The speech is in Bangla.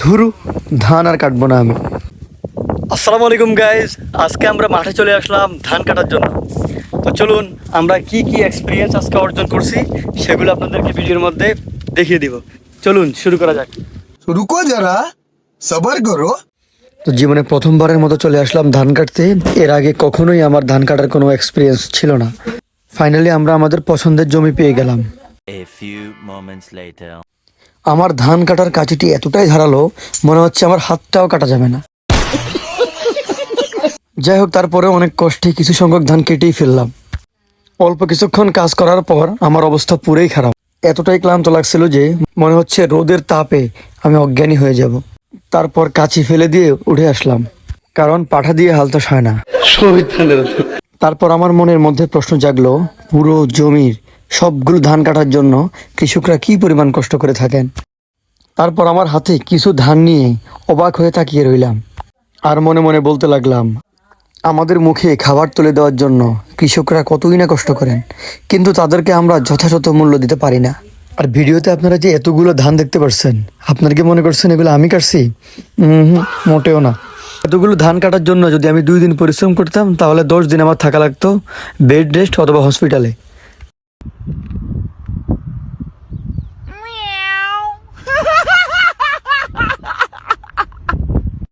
ধুরু, ধান আর কাটবো না আমি। আসসালামু আলাইকুম গাইজ, আজকে আমরা মাঠে চলে আসলাম ধান কাটার জন্য। তো চলুন আমরা কি কি এক্সপিরিয়েন্স আজকে অর্জন করছি সেগুলো আপনাদেরকে ভিডিওর মধ্যে দেখিয়ে দিব। চলুন শুরু করা যাক। रुको जरा सबर करो। তো জীবনে প্রথমবারের মতো চলে আসলাম ধান কাটতে। এর আগে কখনোই আমার ধান কাটার কোনো এক্সপিরিয়েন্স ছিল না। ফাইনালি আমরা আমাদের পছন্দের জমি পেয়ে গেলাম। A few moments later. আমার ধান কাটার কাঁচিটি এতটাই ধারালো, মনে হচ্ছে আমার হাতটাও কাটা যাবে না। যাই হোক, তারপরে অনেক কষ্টে কিছু সংখ্যক ধান কেটেই ফেললাম। অল্প কিছুক্ষণ কাজ করার পর আমার অবস্থা পুরোই খারাপ। এতটাই ক্লান্ত লাগছিল যে মনে হচ্ছে রোদের তাপে আমি অজ্ঞানী হয়ে যাব। তারপর কাঁচি ফেলে দিয়ে উঠে আসলাম, কারণ পাঠা দিয়ে হালতা হয় না। তারপর আমার মনের মধ্যে প্রশ্ন জাগলো, পুরো জমির সবগুলো ধান কাটার জন্য কৃষকরা কি পরিমাণ কষ্ট করে থাকেন। তারপর আমার হাতে কিছু ধান নিয়ে অবাক হয়ে তাকিয়ে রইলাম, আর মনে মনে বলতে লাগলাম, আমাদের মুখে খাবার তুলে দেওয়ার জন্য কৃষকরা কতই না কষ্ট করেন, কিন্তু তাদেরকে আমরা যথাযথ মূল্য দিতে পারি না। আর ভিডিওতে আপনারা যে এতগুলো ধান দেখতে পাচ্ছেন, আপনারা কি মনে করছেন এগুলো আমি কাটছি? মোটেও না। এতগুলো ধান কাটার জন্য যদি আমি 2 দিন পরিশ্রম করতাম, তাহলে 10 দিন আমার থাকা লাগতো বেড রেস্ট অথবা হসপিটালে।